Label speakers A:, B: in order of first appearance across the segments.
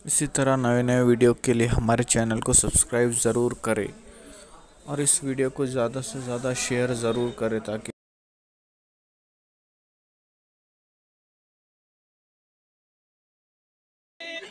A: इसी तरह नए नए वीडियो के लिए हमारे चैनल को सब्सक्राइब ज़रूर करें और इस वीडियो को ज़्यादा से ज़्यादा शेयर ज़रूर करें ताकि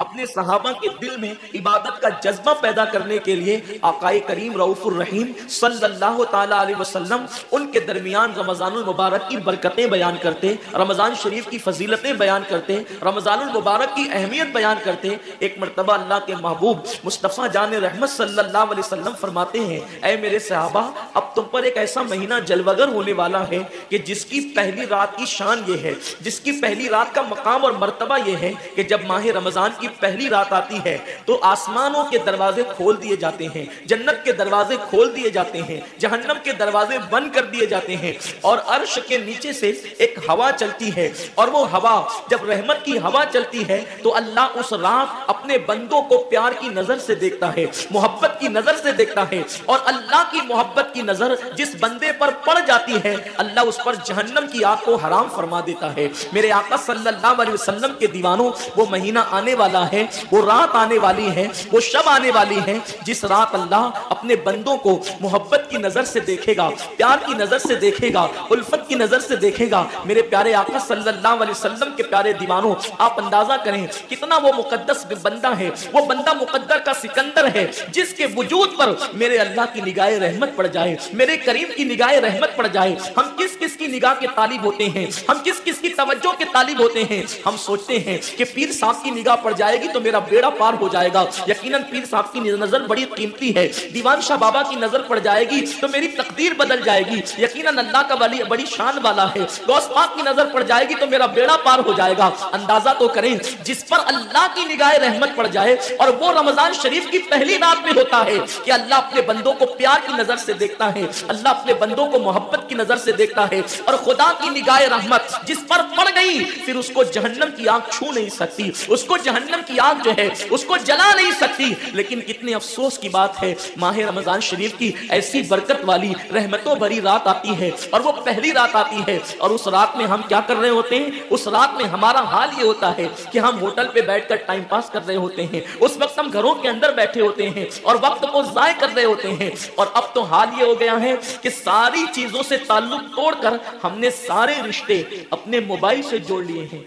B: अपने सहाबा के दिल में इबादत का जज्बा पैदा करने के लिए आकाए करीम रऊफुर रहीम सल्लल्लाहु ताला अलैहि वसल्लम उनके दरमियान रमज़ानुल मुबारक की बरकतें बयान करते, रमज़ान शरीफ की फजीलतें बयान करते, रमज़ानुल मुबारक की अहमियत बयान करते। एक मरतबा अल्लाह के महबूब मुस्तफ़ा जान रहमत सल्लल्लाहु अलैहि वसल्लम फरमाते हैं, ऐ मेरे सहाबा, अब तुम पर एक ऐसा महीना जलवगर होने वाला है कि जिसकी पहली रात की शान ये है, जिसकी पहली रात का मकाम और मर्तबा ये है कि जब माह रमज़ान की पहली रात आती है तो आसमानों के दरवाजे खोल दिए जाते हैं, जन्नत के दरवाजे खोल दिए जाते हैं, जहन्नम के दरवाजे बंद कर दिए जाते हैं और अर्श के नीचे से एक हवा चलती है। और वो हवा जब रहमत की हवा चलती है तो अल्लाह उस रात अपने बंदों को प्यार की नजर से देखता है, मोहब्बत की नजर से देखता है। और अल्लाह की मोहब्बत की नजर जिस बंदे पर पड़ जाती है अल्लाह उस पर जहन्नम की आग को हराम फरमा देता है। मेरे आका सल्लल्लाहु अलैहि वसल्लम के दीवानों, वो महीना आने वाला है, वो रात आने वाली है, वो शब आने वाली है जिस रात अल्लाह अपने बंदों को मोहब्बत की नजर से देखेगा, प्यार की नजर से देखेगा, उल्फत की नजर से देखेगा। मेरे प्यारे आका सल्लल्लाहु अलैहि वसल्लम के प्यारे दीवानों, आप अंदाजा करें कितना वो मुकद्दस बंदा है, वो बंदा मुकद्दर का सिकंदर है जिसके वजूद पर मेरे अल्लाह की निगाह रहमत पड़ जाए, मेरे करीम की निगाह रहमत पड़ जाए। हम किस किस की निगाह के तालिब होते हैं, हम किस किस की तवज्जो के तालिब होते हैं। हम सोचते हैं कि पीर साहब की निगाह पड़ जाएगी तो मेरा बेड़ा पार हो जाएगा। यकीनन पीर साहब की नजर बड़ी कीमती है, दीवान शाह बाबा की नजर पड़ जाएगी तो मेरी तकदीर बदल जाएगी। यकीनन अल्लाह का वली बड़ी शान वाला है, गौस पाक की नजर पड़ जाएगी तो मेरा बेड़ा पार हो जाएगा। अंदाजा तो करें, जिस पर अल्लाह की निगाह रहमत पड़ जाए और वो रमजान शरीफ की पहली रात में होता है कि अल्लाह अपने बंदों को प्यार की नजर से देखता है, अल्लाह अपने बंदों को मोहब्बत की नजर से देखता है। और खुदा की निगाह रहमत जिस पर पड़ गई फिर उसको जहन्नम की आग छू नहीं सकती, उसको जहन्नम की आग जो है उसको जला नहीं सकती। लेकिन कितने अफसोस की बात है, माह रमजान शरीफ की ऐसी बरकत वाली रहमतों भरी रात आती है और वो पहली रात आती है और उस रात में हम क्या कर रहे होते हैं? उस रात में हमारा हाल ये होता है कि हम होटल पे बैठकर टाइम पास कर रहे होते हैं, उस वक्त हम घरों के अंदर बैठे होते हैं और वक्त को जाय कर रहे होते हैं। और अब तो हाल ये हो गया है कि सारी चीजों से ताल्लुक तोड़कर हमने सारे रिश्ते अपने मोबाइल से जोड़ लिए हैं।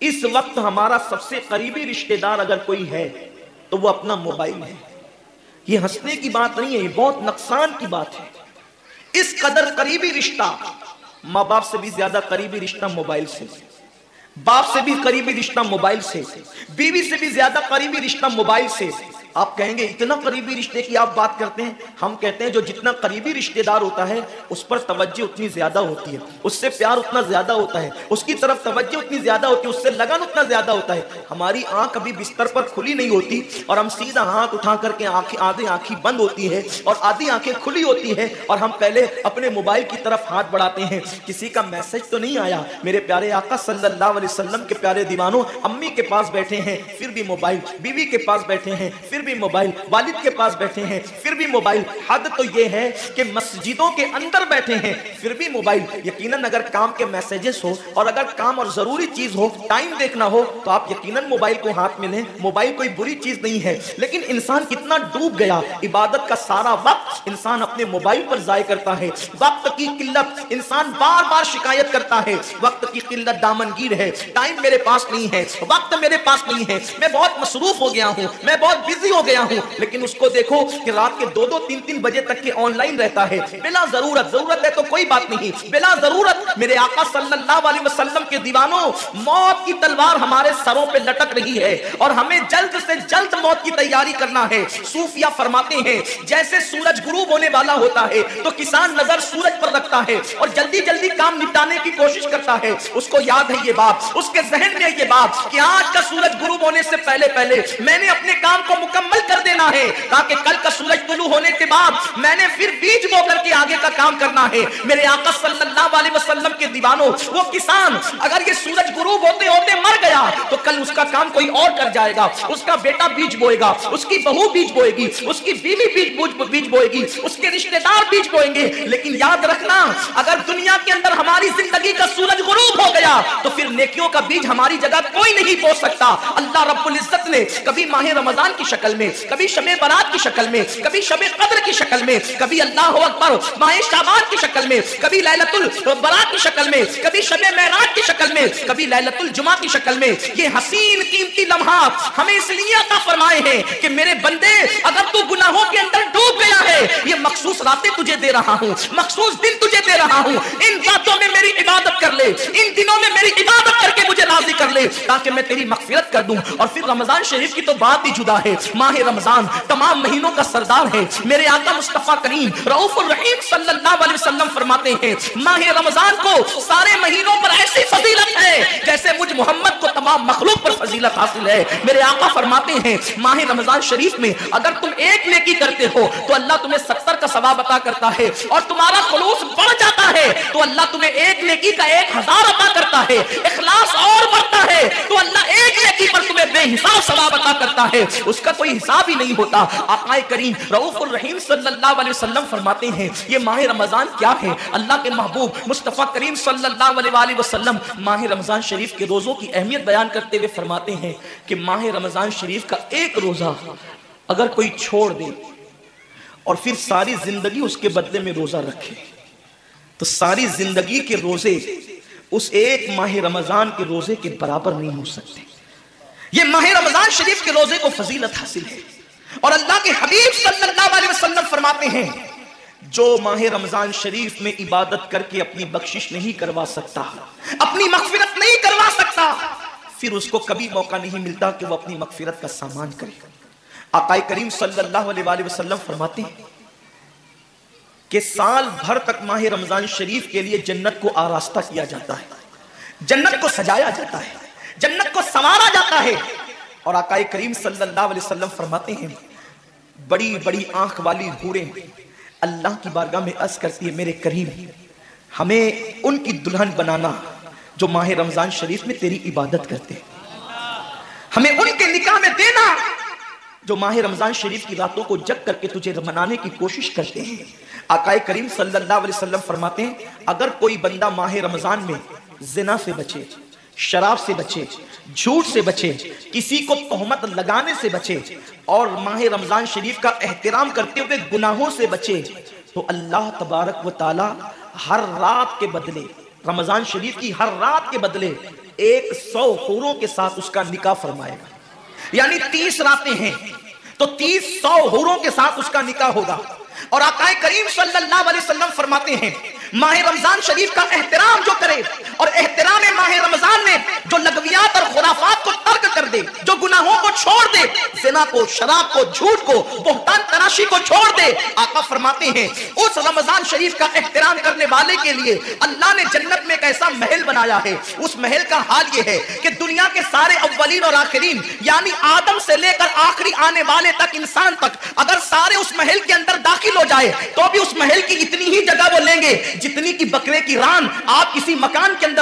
B: इस वक्त हमारा सबसे करीबी रिश्तेदार अगर कोई है तो वो अपना मोबाइल है। ये हंसने की बात नहीं है, ये बहुत नुकसान की बात है। इस कदर करीबी रिश्ता, माँ बाप से भी ज्यादा करीबी रिश्ता मोबाइल से, बाप से भी करीबी रिश्ता मोबाइल से, बीवी से भी ज्यादा करीबी रिश्ता मोबाइल से। आप कहेंगे इतना करीबी रिश्ते की आप बात करते हैं। हम कहते हैं जो जितना करीबी रिश्तेदार होता है उस पर तवज्जो उतनी ज्यादा होती है, उससे प्यार उतना ज्यादा होता है, उसकी तरफ तवज्जो उतनी ज्यादा होती है, उससे लगन उतना ज्यादा होता है। हमारी आंख कभी बिस्तर पर खुली नहीं होती और हम सीधा हाथ उठा करके आधी आंखें बंद होती है और आधी आंखें खुली होती है और हम पहले अपने मोबाइल की तरफ हाथ बढ़ाते हैं, किसी का मैसेज तो नहीं आया। मेरे प्यारे आका सल्लल्लाहु अलैहि वसल्लम के प्यारे दीवानों, अम्मी के पास बैठे हैं फिर भी मोबाइल, बीवी के पास बैठे हैं फिर भी मोबाइल, वालिद के पास बैठे हैं फिर भी मोबाइल। हद तो ये है कि मस्जिदों के अंदर बैठे हैं फिर भी मोबाइल। यकीनन अगर काम के मैसेजेस हो और अगर काम और जरूरी चीज हो, टाइम देखना हो तो आप यकीनन मोबाइल को हाथ में लें। मोबाइल कोई बुरी चीज नहीं है, लेकिन इंसान कितना डूब गया, इबादत का सारा वक्त इंसान अपने मोबाइल पर जाया करता है। वक्त की किल्लत, इंसान बार बार शिकायत करता है, वक्त की किल्लत दामनगीर है, टाइम मेरे पास नहीं है, वक्त मेरे पास नहीं है, मैं बहुत मसरूफ हो गया हूं, मैं बहुत बिजी हो गया हूं। लेकिन उसको देखो कि रात के 2-2 3-3 बजे तक के ऑनलाइन रहता है बिला जरूरत। जरूरत है तो कोई बात नहीं, बिला जरूरत मेरे आका सल्लल्लाहु अलैहि वसल्लम के दीवानों, मौत की तलवार हमारे सरों पे लटक रही है और हमें जल्द से जल्द मौत की तैयारी करना है। सूफिया फरमाते हैं जैसे सूरज गुरूब होने वाला होता है तो किसान नजर सूरज पर रखता है और जल्दी जल्दी काम निपटाने की कोशिश करता है। उसको याद है ये बात, उसके जहन में ये बात कि आज का सूरज गुरूब होने से पहले पहले मैंने अपने काम को मुकम्मल मुकम्मल कर देना है, ताकि कल का सूरज तुलू होने के बाद मैंने फिर बीज बो करके आगे का काम करना है। मेरे आका सल्लल्लाहु अलैहि वसल्लम के दीवानों, वो किसान अगर ये सूरज गुरूब होते होते मर गया तो कल उसका काम कोई और कर जाएगा। उसका बेटा बीज बोएगा, उसकी बहू बीज बोएगी, उसकी बीवी बीज बोएगी, उसके रिश्तेदार बीज बोएंगे। लेकिन याद रखना, अगर दुनिया के अंदर हमारी जिंदगी का सूरज गुरूब हो गया तो फिर नेकियों का बीज हमारी जगह कोई नहीं बो सकता। अल्लाह रब्बुल इज्जत ने कभी माह रमजान की शक्ल में, कभी शबे बारात की शक्ल में, कभी शबे कद्र की शक्ल में, कभी अल्लाह अकबर माह शाबान की शक्ल में, कभी लैलतुल बरात की शक्ल में, कभी शबे मेराज की शक्ल में, कभी लैलतुल जुमा की शक्ल में ये हसीन कीमती लम्हात हमें इसलिए अता फरमाए हैं कि मेरे बंदे, अगर तू गुनाहों के अंदर डूब गया है, ये मखसूस रातें तुझे दे रहा हूं, मखसूस दिन तुझे दे रहा हूं। इन रातों में मेरी इबादत कर ले, इन दिनों में मेरी इबादत करके मुझे राजी कर ले, ताकि मैं तेरी मगफिरत कर दूं। और फिर रमजान शरीफ की तो बात ही जुदा है। माह रमजान तमाम महीनों का सरदार है। मेरे आका मुस्तफा करीम रऊफुर रहीम सल्लल्लाहु अलैहि वसल्लम फरमाते हैं, माह रमजान को सारे महीनों पर ऐसी फजीलत है जैसे मुझ मोहम्मद को तमाम मखलूक पर फजीलत हासिल है। मेरे आका फरमाते हैं, माह रमजान शरीफ में अगर तुम एक नेकी करते हो तो अल्लाह तुम्हें 70 का सवाब अता करता है, और तुम्हारा खुलूस बढ़ जाता है तो अल्लाह तुम्हें एक नेकी का 1000 अता करता है। इखलास और बढ़ता है तो अल्लाह एक नेकी पर तुम्हें बेहिसाब सवाब अता करता है, उसका कोई हिसाब ही नहीं होता। आकाए करीम रऊफुर रहीम सल्लल्लाहु अलैहि वसल्लम फरमाते हैं, ये माह रमजान क्या है। अल्लाह के महबूब मुस्तफा करीम सल्लल्लाहु अलैहि वसल्लम माह रमजान शरीफ के रोजों की अहमियत बयान करते हुए फरमाते हैं कि माह रमजान शरीफ का एक रोजा अगर कोई छोड़ दे और फिर सारी जिंदगी उसके बदले में रोजा रखे तो सारी जिंदगी के रोजे उस एक माह रमजान के रोजे के बराबर नहीं हो सकते। ये माह रमजान शरीफ के रोजे को फजीलत हासिल है। और अल्लाह के हबीब सल्लल्लाहु अलैहि वसल्लम फरमाते हैं, जो माह रमजान शरीफ में इबादत करके अपनी बख्शिश नहीं करवा सकता, अपनी मगफिरत नहीं करवा सकता, फिर उसको कभी मौका नहीं मिलता कि वो अपनी मगफिरत का सामान करे। आकाए करीम सल्लल्लाहु अलैहि वसल्लम फरमाते हैं कि साल भर तक माह रमजान शरीफ के लिए जन्नत को आरास्ता किया जाता है, जन्नत को सजाया जाता है, जन्नत को संवारा जाता है। और आकाए करीम सल्लल्लाहु अलैहि वसल्लम फरमाते हैं, बड़ी बड़ी आंख वाली हूरें अल्लाह की बारगाह में अर्ज करती है, मेरे करीम हमें उनकी दुल्हन बनाना जो माह रमजान शरीफ में तेरी इबादत करते हैं, हमें उनके निकाह में देना जो माह रमजान शरीफ की रातों को जग करके तुझे मनाने की कोशिश करते हैं। आकाए करीम सल्लल्लाहु अलैहि वसल्लम फरमाते हैं, अगर कोई बंदा माह रमजान में जिना से बचे, शराब से बचे, झूठ से बचे, किसी को तोहमत लगाने से बचे और माह रमजान शरीफ का एहतराम करते हुए गुनाहों से बचे, तो अल्लाह तबारक व ताला हर रात के बदले, रमजान शरीफ की हर रात के बदले 100 हूरों के साथ उसका निकाह फरमाएगा। यानी 30 रातें हैं तो 30 हूरों के साथ उसका निकाह होगा। और आकाए करीम सल्लल्लाहु अलैहि वसल्लम फरमाते हैं, माह रमजान शरीफ का एहतराम जो करे और एहतराम माह रमजान में जो लगवियात और खुराफात को तर्क कर दे, जो गुनाहों को छोड़ दे, ज़िना को, शराब को, झूठ को, बोहतान तराशी को छोड़ दे, आका फरमाते हैं उस रमजान शरीफ का एहतराम करने वाले के लिए अल्लाह ने जन्नत में एक ऐसा महल बनाया है। उस महल का हाल यह है कि दुनिया के सारे अव्वलीन और आखिरीन, यानी आदम से लेकर आखिरी आने वाले तक, इंसान तक, अगर सारे उस महल के अंदर दाखिल हो जाए तो भी उस महल की इतनी ही जगह वो लेंगे जितनी की बकरे की रान आप किसी मकान के अंदर